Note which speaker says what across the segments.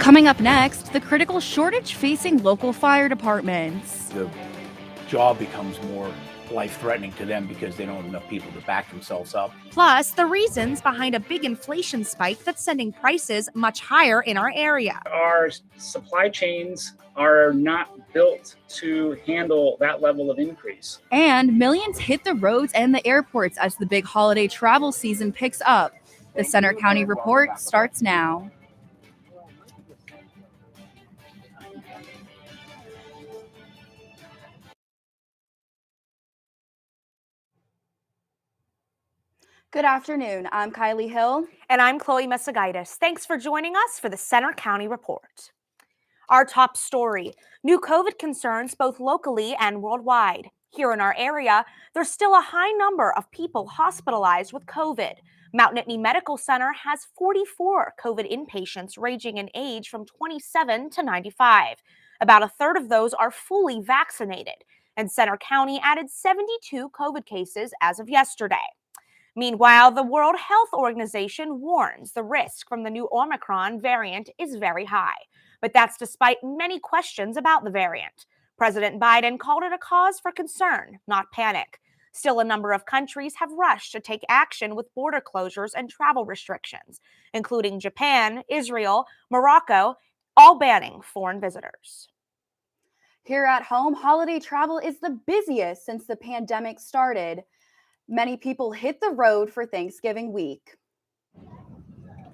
Speaker 1: Coming up next, the critical shortage facing local fire departments.
Speaker 2: The job becomes more life-threatening to them because they don't have enough people to back themselves up.
Speaker 3: Plus, the reasons behind a big inflation spike that's sending prices much higher in our area.
Speaker 4: Our supply chains are not built to handle that level of increase.
Speaker 1: And millions hit the roads and the airports as the big holiday travel season picks up. The Center County Report starts now. Good afternoon. I'm Kylie Hill.
Speaker 3: And I'm Chloe Mesagaitis. Thanks for joining us for the Center County Report. Our top story, new COVID concerns both locally and worldwide. Here in our area, there's still a high number of people hospitalized with COVID. Mount Nittany Medical Center has 44 COVID inpatients ranging in age from 27 to 95. About a third of those are fully vaccinated. And Center County added 72 COVID cases as of yesterday. Meanwhile, the World Health Organization warns the risk from the new Omicron variant is very high. But that's despite many questions about the variant. President Biden called it a cause for concern, not panic. Still, a number of countries have rushed to take action with border closures and travel restrictions, including Japan, Israel, Morocco, all banning foreign visitors.
Speaker 1: Here at home, holiday travel is the busiest since the pandemic started. Many people hit the road for Thanksgiving week.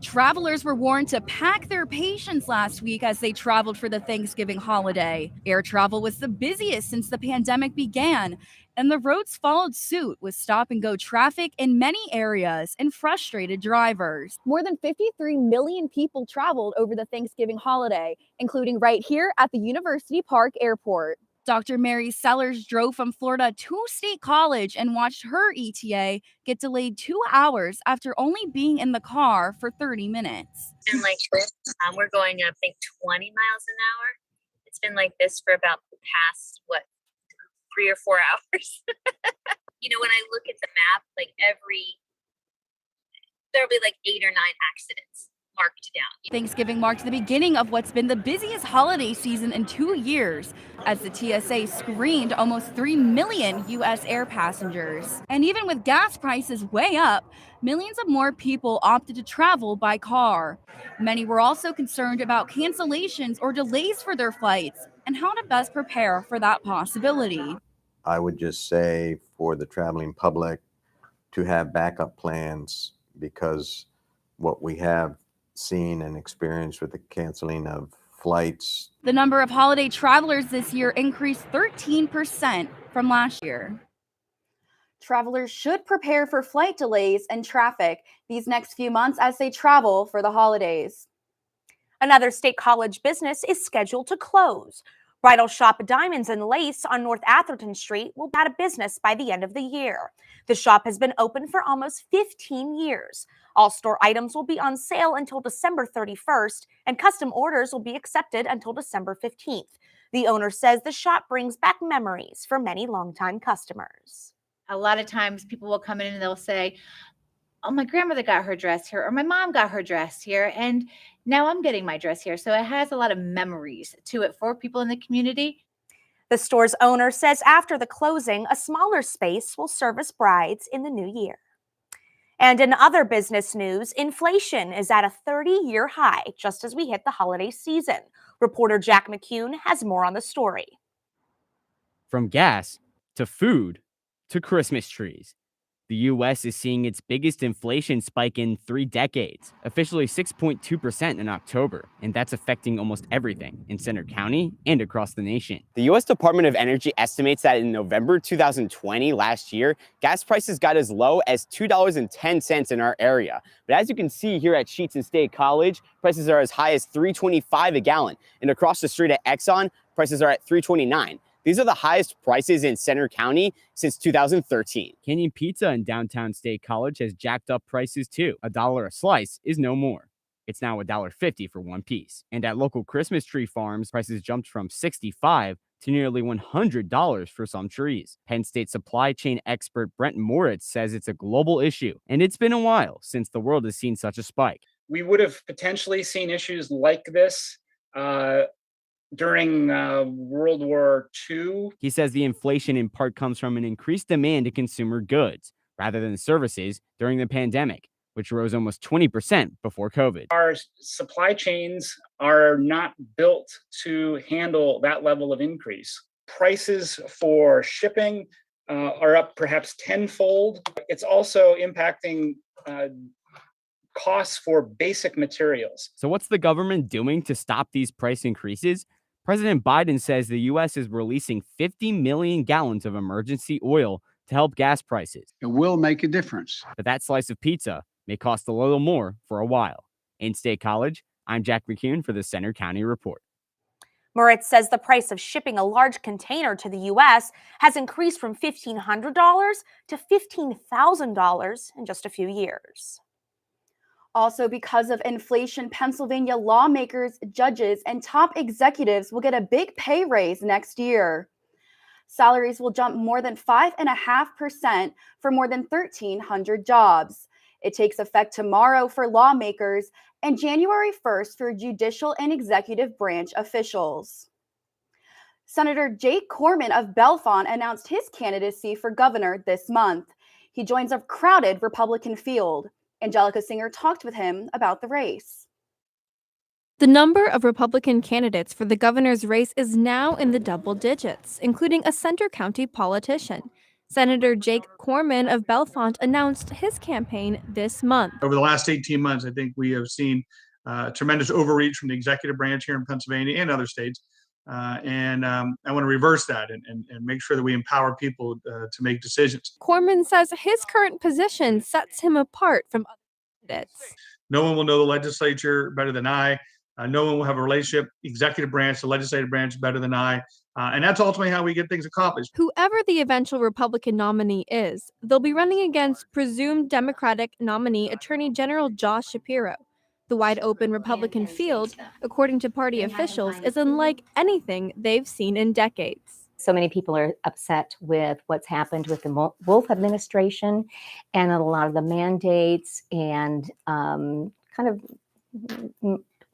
Speaker 1: Travelers were warned to pack their patience last week as they traveled for the Thanksgiving holiday. Air travel was the busiest since the pandemic began, and the roads followed suit with stop-and-go traffic in many areas and frustrated drivers. More than 53 million people traveled over the Thanksgiving holiday, including right here at the University Park Airport. Dr. Mary Sellers drove from Florida to State College and watched her ETA get delayed 2 hours after only being in the car for 30 minutes.
Speaker 5: And like this, we're going I think 20 miles an hour. It's been like this for about the past, 3 or 4 hours. When I look at the map, there'll be like 8 or 9 accidents marked down.
Speaker 1: Thanksgiving marked the beginning of what's been the busiest holiday season in 2 years, as the TSA screened almost 3 million U.S. air passengers. And even with gas prices way up, millions of more people opted to travel by car. Many were also concerned about cancellations or delays for their flights and how to best prepare for that possibility.
Speaker 6: I would just say for the traveling public to have backup plans, because what we have seen and experienced with the canceling of flights.
Speaker 1: The number of holiday travelers this year increased 13% from last year. Travelers should prepare for flight delays and traffic these next few months as they travel for the holidays.
Speaker 3: Another State College business is scheduled to close. Bridal shop Diamonds and Lace on North Atherton Street will be out of business by the end of the year. The shop has been open for almost 15 years. All store items will be on sale until December 31st, and custom orders will be accepted until December 15th. The owner says the shop brings back memories for many longtime customers.
Speaker 7: A lot of times people will come in and they'll say, oh, my grandmother got her dress here, or my mom got her dress here, and now I'm getting my dress here. So it has a lot of memories to it for people in the community.
Speaker 3: The store's owner says after the closing, a smaller space will service brides in the new year. And in other business news, inflation is at a 30-year high just as we hit the holiday season. Reporter Jack McCune has more on the story.
Speaker 8: From gas to food to Christmas trees, the U.S. is seeing its biggest inflation spike in 3 decades, officially 6.2% in October, and that's affecting almost everything in Center County and across the nation. The U.S. Department of Energy estimates that in November 2020, last year, gas prices got as low as $2.10 in our area. But as you can see here at Sheetson State College, prices are as high as $3.25 a gallon, and across the street at Exxon, prices are at $3.29. These are the highest prices in Center County since 2013. Canyon Pizza in downtown State College has jacked up prices too. $1 a slice is no more. It's now $1.50 for one piece. And at local Christmas tree farms, prices jumped from $65 to nearly $100 for some trees. Penn State supply chain expert Brent Moritz says it's a global issue, and it's been a while since the world has seen such a spike.
Speaker 4: We would have potentially seen issues like this uh, during World War II.
Speaker 8: He says the inflation in part comes from an increased demand to consumer goods rather than services during the pandemic, which rose almost 20% before COVID.
Speaker 4: Our supply chains are not built to handle that level of increase. Prices for shipping are up perhaps tenfold. It's also impacting costs for basic materials.
Speaker 8: So, what's the government doing to stop these price increases? President Biden says the U.S. is releasing 50 million gallons of emergency oil to help gas prices.
Speaker 9: It will make a difference.
Speaker 8: But that slice of pizza may cost a little more for a while. In State College, I'm Jack McCune for the Center County Report.
Speaker 3: Moritz says the price of shipping a large container to the U.S. has increased from $1,500 to $15,000 in just a few years.
Speaker 1: Also, because of inflation, Pennsylvania lawmakers, judges, and top executives will get a big pay raise next year. Salaries will jump more than 5.5% for more than 1,300 jobs. It takes effect tomorrow for lawmakers and January 1st for judicial and executive branch officials. Senator Jake Corman of Bellefonte announced his candidacy for governor this month. He joins a crowded Republican field. Angelica Singer talked with him about the race.
Speaker 10: The number of Republican candidates for the governor's race is now in the double digits, including a Center County politician. Senator Jake Corman of Bellefonte announced his campaign this month.
Speaker 11: Over the last 18 months, I think we have seen tremendous overreach from the executive branch here in Pennsylvania and other states. And I want to reverse that and make sure that we empower people to make decisions.
Speaker 10: Corman says his current position sets him apart from other candidates.
Speaker 11: No one will know the legislature better than I. No one will have a relationship, executive branch, the legislative branch better than I. And that's ultimately how we get things accomplished.
Speaker 10: Whoever the eventual Republican nominee is, they'll be running against presumed Democratic nominee Attorney General Josh Shapiro. The wide-open Republican field, according to party officials, is unlike anything they've seen in decades.
Speaker 12: So many people are upset with what's happened with the Wolf administration and a lot of the mandates and kind of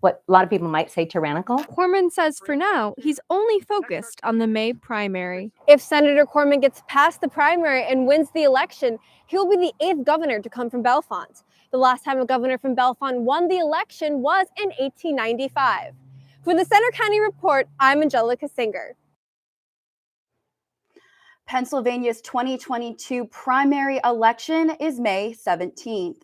Speaker 12: what a lot of people might say tyrannical.
Speaker 10: Corman says for now, he's only focused on the May primary. If Senator Corman gets past the primary and wins the election, he'll be the 8th governor to come from Bellefonte. The last time a governor from Bellefonte won the election was in 1895. For the Center County Report, I'm Angelica Singer.
Speaker 1: Pennsylvania's 2022 primary election is May 17th.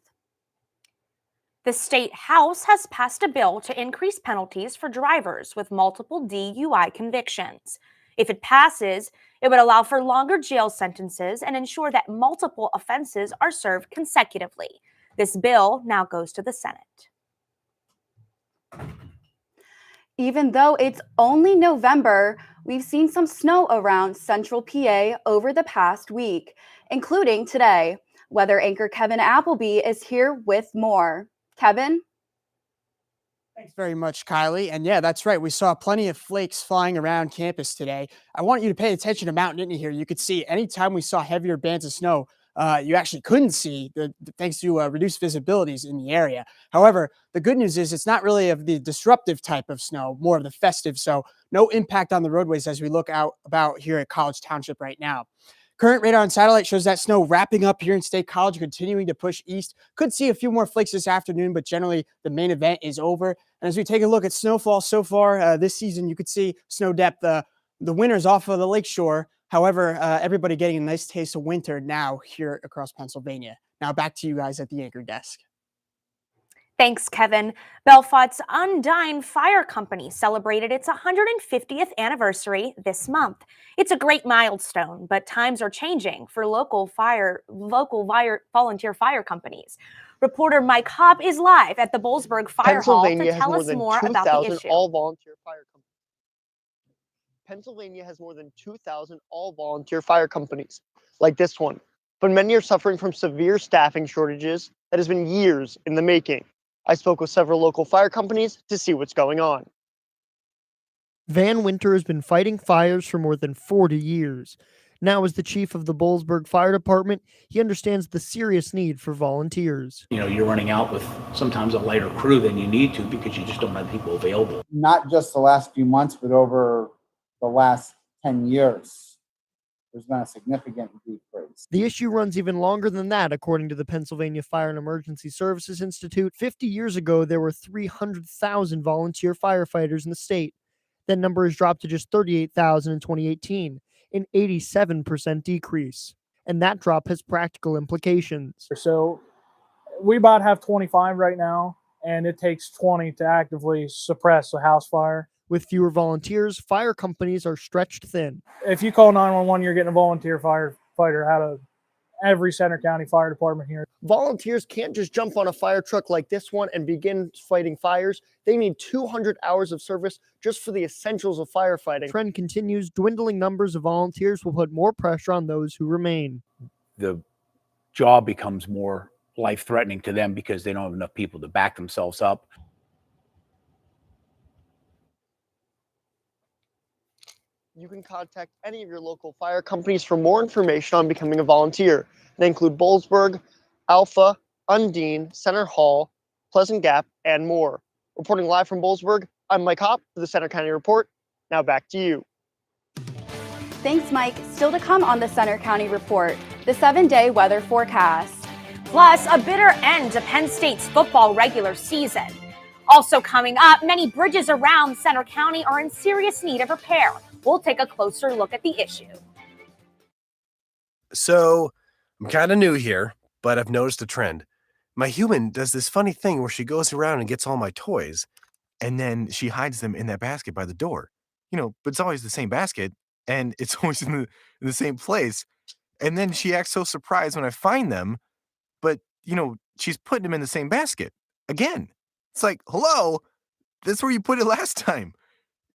Speaker 3: The state house has passed a bill to increase penalties for drivers with multiple DUI convictions. If it passes, it would allow for longer jail sentences and ensure that multiple offenses are served consecutively. This bill now goes to the Senate.
Speaker 1: Even though it's only November, we've seen some snow around central PA over the past week, including today. Weather anchor Kevin Appleby is here with more. Kevin?
Speaker 13: Thanks very much, Kylie. And yeah, that's right. We saw plenty of flakes flying around campus today. I want you to pay attention to Mount Nittany here. You could see anytime we saw heavier bands of snow, you actually couldn't see thanks to reduced visibilities in the area. However, the good news is it's not really of the disruptive type of snow, more of the festive. So no impact on the roadways as we look out about here at College Township right now. Current radar and satellite shows that snow wrapping up here in State College, continuing to push east. Could see a few more flakes this afternoon, but generally the main event is over. And as we take a look at snowfall so far this season, you could see snow depth. The winter's off of the lakeshore. However, everybody getting a nice taste of winter now here across Pennsylvania. Now back to you guys at the anchor desk.
Speaker 3: Thanks, Kevin. Bellefonte's Undine Fire Company celebrated its 150th anniversary this month. It's a great milestone, but times are changing for local volunteer fire companies. Reporter Mike Hobb is live at the Boalsburg Fire Hall to tell us more about the issue.
Speaker 14: All-volunteer fire companies. Pennsylvania has more than 2,000 all-volunteer fire companies, like this one. But many are suffering from severe staffing shortages that has been years in the making. I spoke with several local fire companies to see what's going on.
Speaker 15: Van Winter has been fighting fires for more than 40 years.
Speaker 14: Now, as the chief of the Boalsburg Fire Department, he understands the serious need for volunteers.
Speaker 2: You know, you're running out with sometimes a lighter crew than you need to because you just don't have people available.
Speaker 9: Not just the last few months, but over the last 10 years, there's been a significant decrease.
Speaker 14: The issue runs even longer than that, according to the Pennsylvania Fire and Emergency Services Institute. 50 years ago, there were 300,000 volunteer firefighters in the state. That number has dropped to just 38,000 in 2018, an 87% decrease. And that drop has practical implications.
Speaker 15: So we about have 25 right now, and it takes 20 to actively suppress a house fire.
Speaker 14: With fewer volunteers, fire companies are stretched thin.
Speaker 15: If you call 911, you're getting a volunteer firefighter out of every Center County Fire Department here.
Speaker 14: Volunteers can't just jump on a fire truck like this one and begin fighting fires. They need 200 hours of service just for the essentials of firefighting. Trend continues. Dwindling numbers of volunteers will put more pressure on those who remain.
Speaker 2: The job becomes more life-threatening to them because they don't have enough people to back themselves up.
Speaker 14: You can contact any of your local fire companies for more information on becoming a volunteer. They include Boalsburg, Alpha, Undine, Center Hall, Pleasant Gap, and more. Reporting live from Boalsburg, I'm Mike Hopp for the Center County Report. Now back to you.
Speaker 1: Thanks, Mike. Still to come on the Center County Report, the 7-day weather forecast.
Speaker 3: Plus, a bitter end to Penn State's football regular season. Also coming up, many bridges around Center County are in serious need of repair. We'll take a closer look at the issue.
Speaker 16: So, I'm kind of new here, but I've noticed a trend. My human does this funny thing where she goes around and gets all my toys, and then she hides them in that basket by the door. You know, but it's always the same basket, and it's always in the same place. And then she acts so surprised when I find them, but, you know, she's putting them in the same basket again. It's like, hello, that's where you put it last time.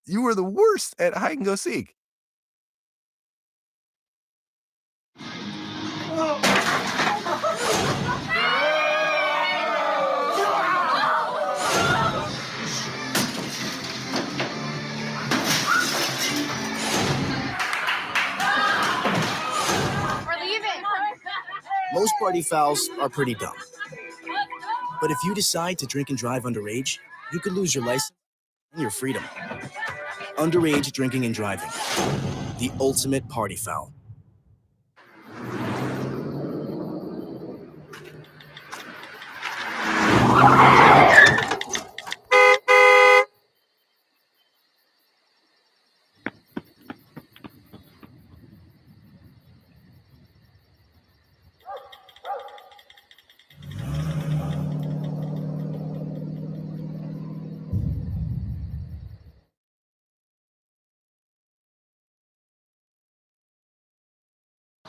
Speaker 16: You were the worst at hide and go seek.
Speaker 17: We're leaving. Most party fouls are pretty dumb. But if you decide to drink and drive underage, you could lose your license and your freedom. Underage drinking and driving. The ultimate party foul.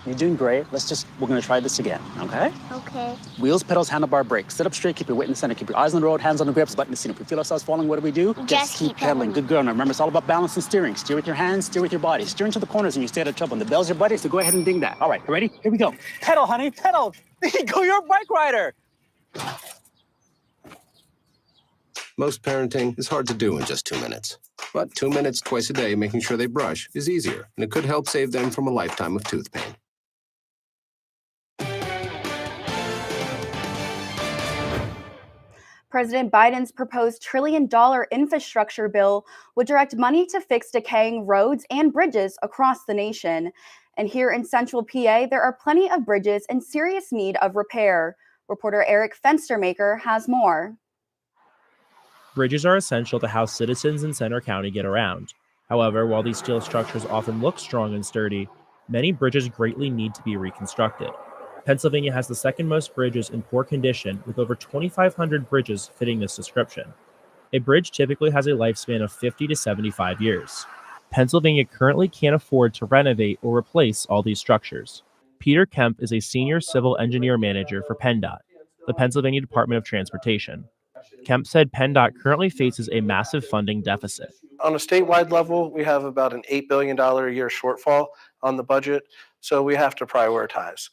Speaker 18: You're doing great. We're gonna try this again, okay?
Speaker 19: Okay.
Speaker 18: Wheels, pedals, handlebar, brakes. Sit up straight, keep your weight in the center, keep your eyes on the road, hands on the grips, button the seat. If we feel ourselves falling, what do?
Speaker 19: Just keep pedaling.
Speaker 18: Good girl. Now remember, it's all about balance and steering. Steer with your hands, steer with your body. Steer into the corners and you stay out of trouble. And the bell's your buddy, so go ahead and ding that. All right, you ready? Here we go. Pedal, honey, pedal. There you go, you're a bike rider.
Speaker 20: Most parenting is hard to do in just 2 minutes. But 2 minutes twice a day making sure they brush is easier, and it could help save them from a lifetime of tooth pain.
Speaker 1: President Biden's proposed $1 trillion infrastructure bill would direct money to fix decaying roads and bridges across the nation. And here in Central PA, there are plenty of bridges in serious need of repair. Reporter Eric Fenstermaker has more.
Speaker 21: Bridges are essential to how citizens in Center County get around. However, while these steel structures often look strong and sturdy, many bridges greatly need to be reconstructed. Pennsylvania has the second most bridges in poor condition, with over 2,500 bridges fitting this description. A bridge typically has a lifespan of 50 to 75 years. Pennsylvania currently can't afford to renovate or replace all these structures. Peter Kemp is a senior civil engineer manager for PennDOT, the Pennsylvania Department of Transportation. Kemp said PennDOT currently faces a massive funding deficit.
Speaker 22: On a statewide level, we have about an $8 billion a year shortfall on the budget, so we have to prioritize.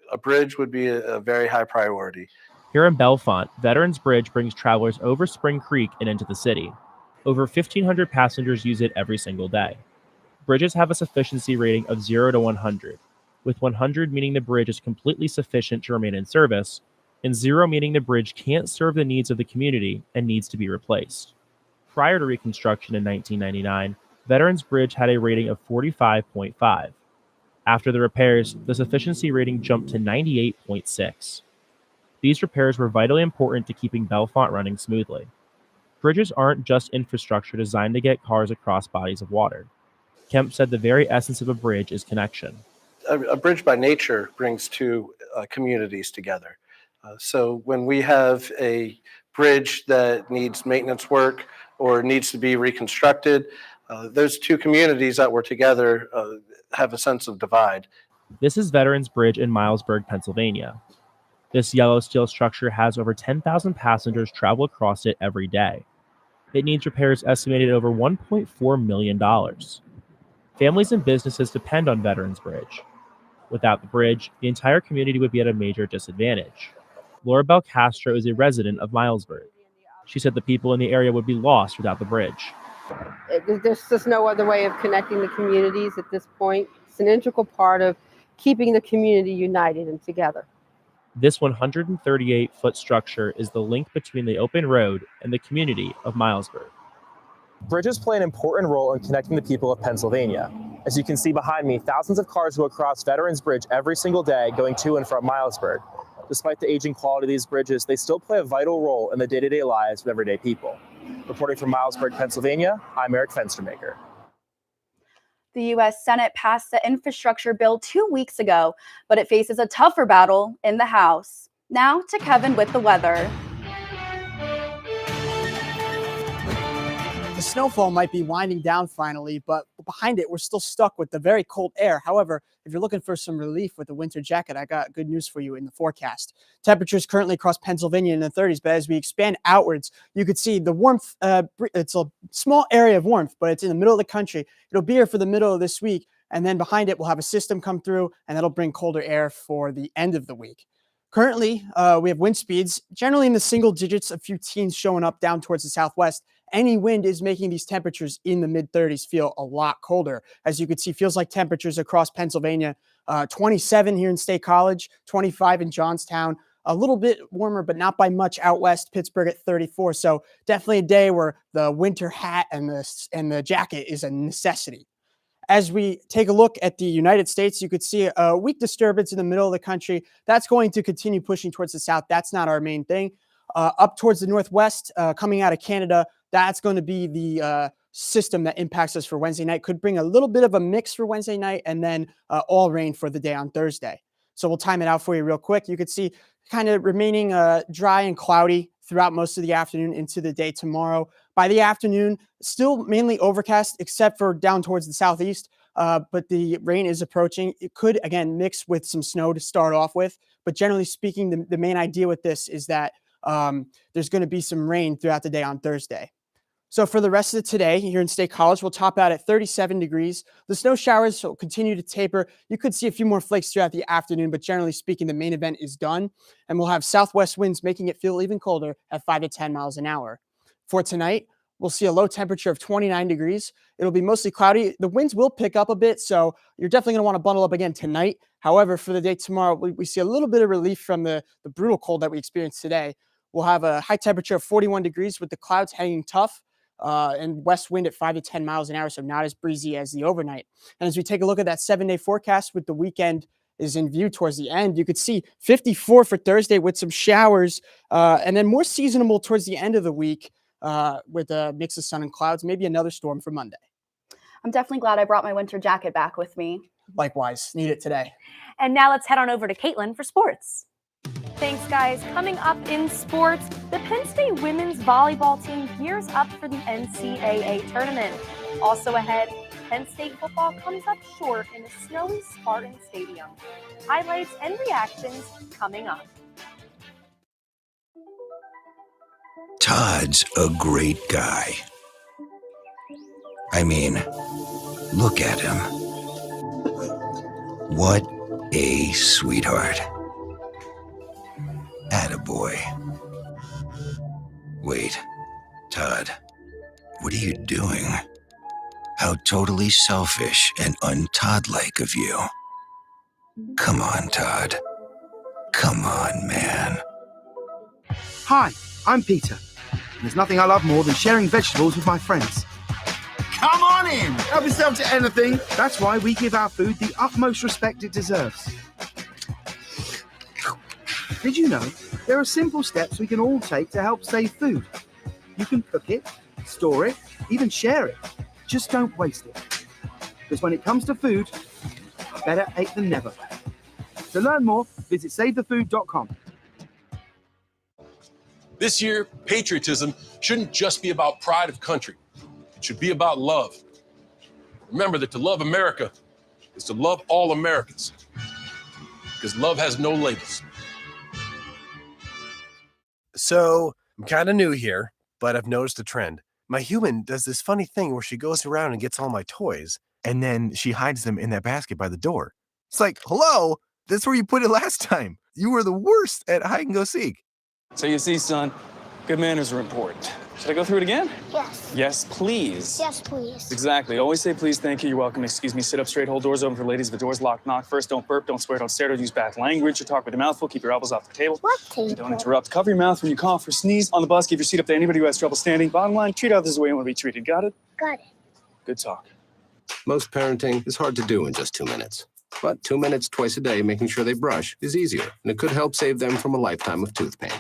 Speaker 22: A bridge would be a very high priority.
Speaker 21: Here in Bellefonte, Veterans Bridge brings travelers over Spring Creek and into the city. Over 1,500 passengers use it every single day. Bridges have a sufficiency rating of 0 to 100, with 100 meaning the bridge is completely sufficient to remain in service, and 0 meaning the bridge can't serve the needs of the community and needs to be replaced. Prior to reconstruction in 1999, Veterans Bridge had a rating of 45.5. After the repairs, the sufficiency rating jumped to 98.6. These repairs were vitally important to keeping Bellefonte running smoothly. Bridges aren't just infrastructure designed to get cars across bodies of water. Kemp said the very essence of a bridge is connection.
Speaker 22: A bridge by nature brings two communities together. So when we have a bridge that needs maintenance work or needs to be reconstructed, those two communities that were together have a sense of divide.
Speaker 21: This is Veterans Bridge in Milesburg, Pennsylvania. This yellow steel structure has over 10,000 passengers travel across it every day. It needs repairs estimated at over $1.4 million. Families and businesses depend on Veterans Bridge. Without the bridge, the entire community would be at a major disadvantage. Laura Bell Castro is a resident of Milesburg. She said the people in the area would be lost without the bridge.
Speaker 5: There's just no other way of connecting the communities at this point. It's an integral part of keeping the community united and together.
Speaker 21: This 138-foot structure is the link between the open road and the community of Milesburg.
Speaker 19: Bridges play an important role in connecting the people of Pennsylvania. As you can see behind me, thousands of cars go across Veterans Bridge every single day going to and from Milesburg. Despite the aging quality of these bridges, they still play a vital role in the day-to-day lives of everyday people. Reporting from Milesburg, Pennsylvania, I'm Eric Fenstermaker.
Speaker 1: The U.S. Senate passed the infrastructure bill 2 weeks ago, but it faces a tougher battle in the House. Now to Kevin with the weather.
Speaker 13: The snowfall might be winding down finally, but behind it, we're still stuck with the very cold air. However, if you're looking for some relief with a winter jacket, I got good news for you in the forecast. Temperatures currently across Pennsylvania in the 30s, but as we expand outwards, you could see the warmth. It's a small area of warmth, but it's in the middle of the country. It'll be here for the middle of this week, and then behind it, we'll have a system come through, and that'll bring colder air for the end of the week. Currently, we have wind speeds generally in the single digits, a few teens showing up down towards the southwest. Any wind is making these temperatures in the mid-30s feel a lot colder. As you can see, feels like temperatures across Pennsylvania, 27 here in State College, 25 in Johnstown, a little bit warmer, but not by much out west, Pittsburgh at 34. So definitely a day where the winter hat and the jacket is a necessity. As we take a look at the United States, you could see a weak disturbance in the middle of the country. That's going to continue pushing towards the south. That's not our main thing. Up towards the northwest, coming out of Canada, that's going to be the system that impacts us for Wednesday night. Could bring a little bit of a mix for Wednesday night and then all rain for the day on Thursday. So we'll time it out for you real quick. You could see kind of remaining dry and cloudy throughout most of the afternoon into the day tomorrow. By the afternoon, still mainly overcast except for down towards the southeast. But the rain is approaching. It could, again, mix with some snow to start off with. But generally speaking, the main idea with this is that there's going to be some rain throughout the day on Thursday. So for the rest of today here in State College, we'll top out at 37 degrees. The snow showers will continue to taper. You could see a few more flakes throughout the afternoon, but generally speaking, the main event is done. And we'll have southwest winds making it feel even colder at 5 to 10 miles an hour. For tonight, we'll see a low temperature of 29 degrees. It'll be mostly cloudy. The winds will pick up a bit, so you're definitely going to want to bundle up again tonight. However, for the day tomorrow, we see a little bit of relief from the brutal cold that we experienced today. We'll have a high temperature of 41 degrees with the clouds hanging tough. And west wind at 5 to 10 miles an hour, so not as breezy as the overnight. And as we take a look at that 7-day forecast with the weekend is in view towards the end, you could see 54 for Thursday with some showers, and then more seasonable towards the end of the week with a mix of sun and clouds, maybe another storm for Monday.
Speaker 1: I'm definitely glad I brought my winter jacket back with me.
Speaker 13: Likewise, need it today.
Speaker 3: And now let's head on over to Caitlin for sports. Thanks, guys. Coming up in sports, the Penn State women's volleyball team gears up for the NCAA tournament. Also ahead, Penn State football comes up short in a snowy Spartan Stadium. Highlights and reactions coming up.
Speaker 23: Todd's a great guy. I mean, look at him. What a sweetheart. Attaboy. Wait, Todd, what are you doing? How totally selfish and un-Todd-like of you. Come on, Todd. Come on, man.
Speaker 4: Hi, I'm Peter. And there's nothing I love more than sharing vegetables with my friends. Come on in! Help yourself to anything. That's why we give our food the utmost respect it deserves. Did you know there are simple steps we can all take to help save food? You can cook it, store it, even share it. Just don't waste it. Because when it comes to food, better ate than never. To learn more, visit SaveTheFood.com.
Speaker 6: This year, patriotism shouldn't just be about pride of country. It should be about love. Remember that to love America is to love all Americans. Because love has no labels.
Speaker 16: So, I'm kind of new here, but I've noticed a trend. My human does this funny thing where she goes around and gets all my toys, and then she hides them in that basket by the door. It's like, hello, that's where you put it last time. You were the worst at hide and go seek.
Speaker 7: So you see, son, good manners are important. Should I go through it again?
Speaker 24: Yes.
Speaker 7: Yes, please.
Speaker 24: Yes, please.
Speaker 7: Exactly. Always say please, thank you, you're welcome, excuse me, sit up straight, hold doors open for ladies. If the door's locked, knock first, don't burp, don't swear, don't stare, don't use bad language, or talk with your mouth full, keep your elbows off the table.
Speaker 24: What table?
Speaker 7: Don't interrupt. Cover your mouth when you cough or sneeze. On the bus, give your seat up to anybody who has trouble standing. Bottom line, treat others the way you want to be treated. Got it?
Speaker 24: Got it.
Speaker 7: Good talk.
Speaker 20: Most parenting is hard to do in just 2 minutes. But 2 minutes twice a day making sure they brush is easier, and it could help save them from a lifetime of tooth pain.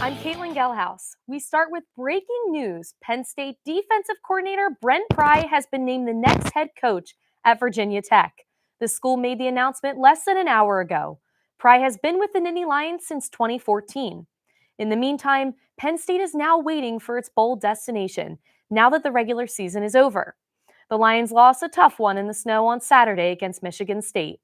Speaker 3: I'm Caitlin Gelhaus. We start with breaking news. Penn State defensive coordinator Brent Pry has been named the next head coach at Virginia Tech. The school made the announcement less than an hour ago. Pry has been with the Nittany Lions since 2014. In the meantime, Penn State is now waiting for its bowl destination, now that the regular season is over. The Lions lost a tough one in the snow on Saturday against Michigan State.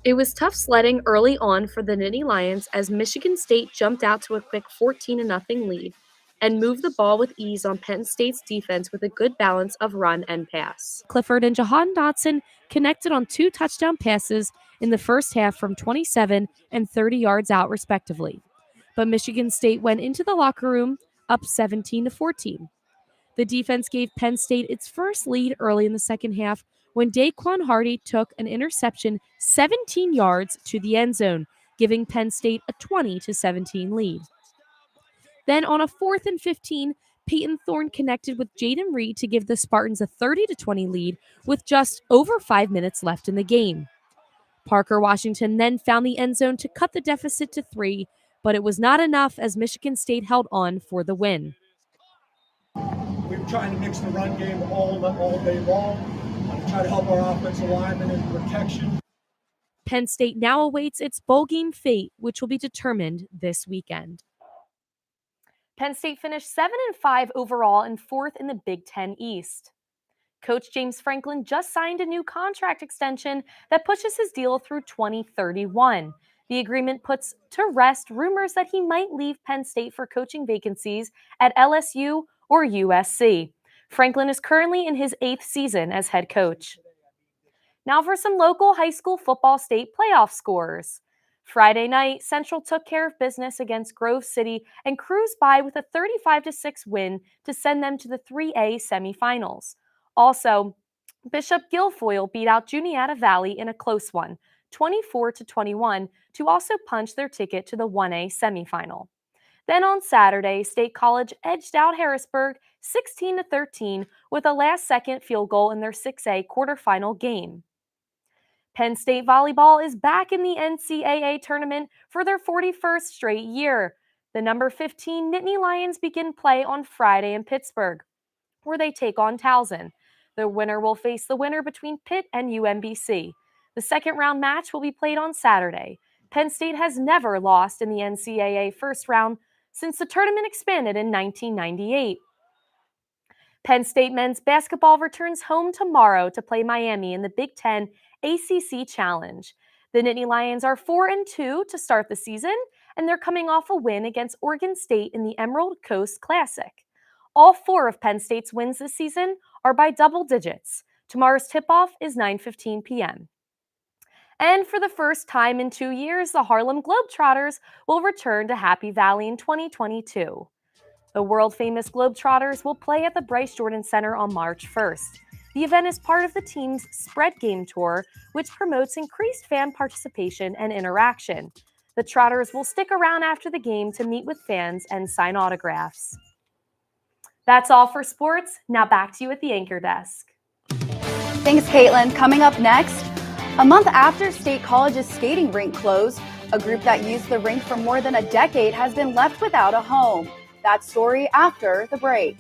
Speaker 3: It was tough sledding early on for the Nittany Lions as Michigan State jumped out to a quick 14-0 lead and moved the ball with ease on Penn State's defense with a good balance of run and pass. Clifford and Jahan Dotson connected on 2 touchdown passes in the first half from 27 and 30 yards out, respectively. But Michigan State went into the locker room up 17-14. The defense gave Penn State its first lead early in the second half when Daquan Hardy took an interception 17 yards to the end zone, giving Penn State a 20-17 lead. Then on a 4th and 15, Peyton Thorne connected with Jaden Reed to give the Spartans a 30-20 lead with just over 5 minutes left in the game. Parker Washington then found the end zone to cut the deficit to 3, but it was not enough as Michigan State held on for the win.
Speaker 25: We were trying to mix the run game all day long. Try to help our offensive linemen in protection.
Speaker 3: Penn State now awaits its bowl game fate, which will be determined this weekend. Penn State finished 7-5 overall and 4th in the Big Ten East. Coach James Franklin just signed a new contract extension that pushes his deal through 2031. The agreement puts to rest rumors that he might leave Penn State for coaching vacancies at LSU or USC. Franklin is currently in his 8th season as head coach. Now for some local high school football state playoff scores. Friday night, Central took care of business against Grove City and cruised by with a 35-6 win to send them to the 3A semifinals. Also, Bishop Guilfoyle beat out Juniata Valley in a close one, 24-21, to also punch their ticket to the 1A semifinal. Then on Saturday, State College edged out Harrisburg 16-13 with a last-second field goal in their 6A quarterfinal game. Penn State volleyball is back in the NCAA tournament for their 41st straight year. The number 15 Nittany Lions begin play on Friday in Pittsburgh, where they take on Towson. The winner will face the winner between Pitt and UMBC. The second-round match will be played on Saturday. Penn State has never lost in the NCAA first round since the tournament expanded in 1998. Penn State men's basketball returns home tomorrow to play Miami in the Big Ten ACC Challenge. The Nittany Lions are 4-2 to start the season, and they're coming off a win against Oregon State in the Emerald Coast Classic. All 4 of Penn State's wins this season are by double digits. Tomorrow's tip-off is 9:15 p.m. And for the first time in 2 years, the Harlem Globetrotters will return to Happy Valley in 2022. The world-famous Globetrotters will play at the Bryce Jordan Center on March 1st. The event is part of the team's Spread Game Tour, which promotes increased fan participation and interaction. The Trotters will stick around after the game to meet with fans and sign autographs. That's all for sports. Now back to you at the anchor desk.
Speaker 1: Thanks, Caitlin. Coming up next, a month after State College's skating rink closed, a group that used the rink for more than a decade has been left without a home. That story after the break.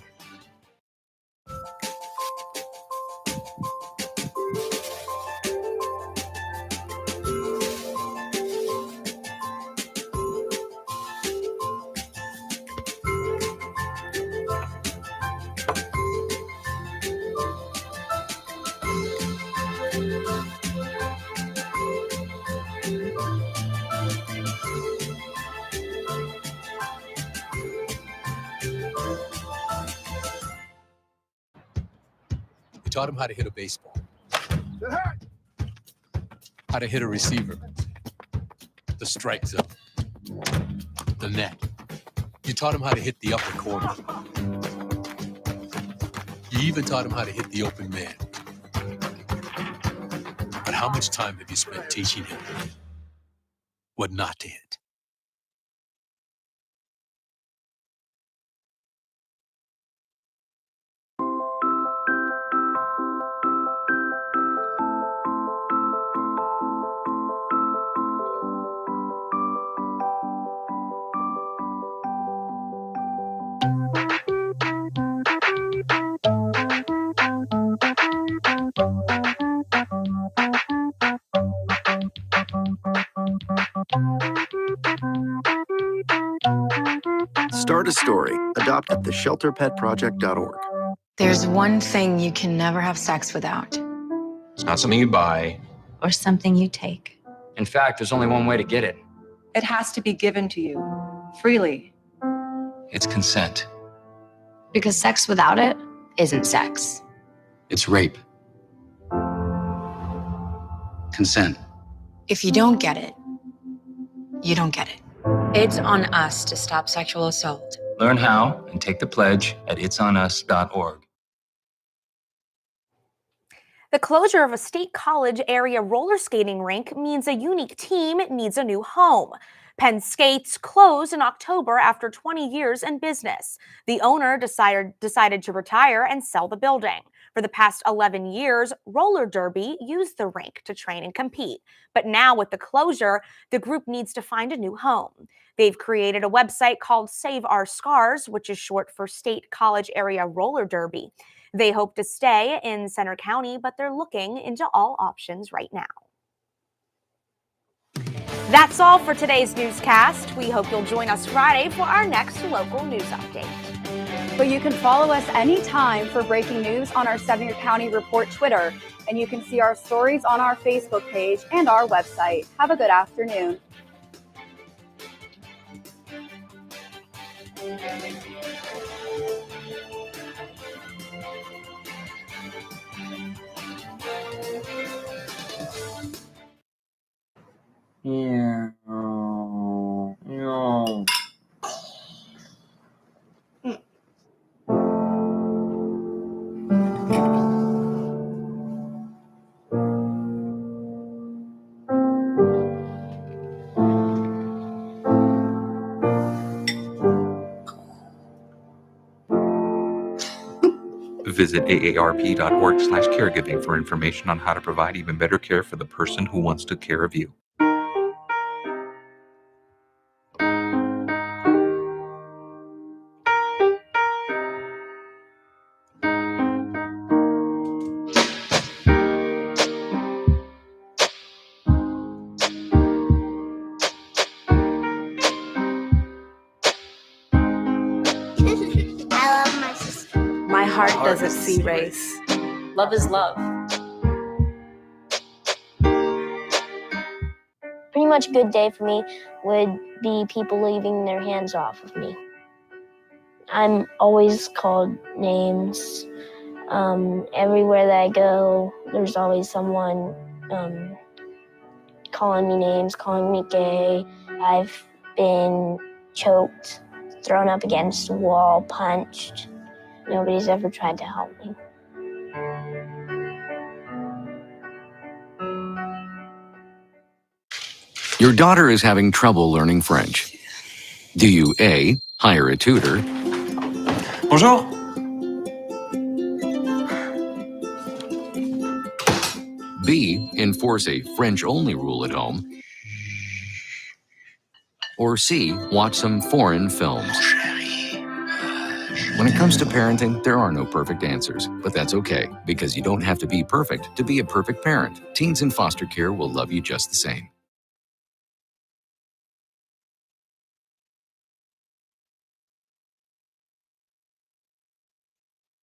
Speaker 8: We taught him how to hit a baseball, how to hit a receiver, the strike zone, the net. You taught him how to hit the upper corner. You even taught him how to hit the open man. But how much time have you spent teaching him what not to hit?
Speaker 10: Start a story. Adopt at theshelterpetproject.org.
Speaker 11: There's one thing you can never have sex without.
Speaker 12: It's not something you buy.
Speaker 11: Or something you take.
Speaker 12: In fact, there's only one way to get it.
Speaker 24: It has to be given to you freely.
Speaker 12: It's consent.
Speaker 11: Because sex without it isn't sex.
Speaker 12: It's rape. Consent.
Speaker 11: If you don't get it, you don't get it. It's on us to stop sexual assault.
Speaker 12: Learn how and take the pledge at itsonus.org.
Speaker 3: The closure of a State College area roller skating rink means a unique team needs a new home. Penn Skates closed in October after 20 years in business. The owner decided to retire and sell the building. For the past 11 years, Roller Derby used the rink to train and compete. But now with the closure, the group needs to find a new home. They've created a website called Save Our Scars, which is short for State College Area Roller Derby. They hope to stay in Center County, but they're looking into all options right now. That's all for today's newscast. We hope you'll join us Friday for our next local news update.
Speaker 1: But you can follow us anytime for breaking news on our Sevier County Report Twitter, and you can see our stories on our Facebook page and our website. Have a good afternoon.
Speaker 9: Yeah. No.
Speaker 26: Visit aarp.org/caregiving for information on how to provide even better care for the person who wants to care of you.
Speaker 24: My heart doesn't see race. Love is love.
Speaker 27: Pretty much a good day for me would be people leaving their hands off of me. I'm always called names. Everywhere that I go, there's always someone calling me names, calling me gay. I've been choked, thrown up against a wall, punched. Nobody's ever tried to help me.
Speaker 2: Your daughter is having trouble learning French. Do you A, hire a tutor?
Speaker 7: Bonjour.
Speaker 2: B, enforce a French-only rule at home? Or C, watch some foreign films? When it comes to parenting, there are no perfect answers, but that's okay, because you don't have to be perfect to be a perfect parent. Teens in foster care will love you just the same.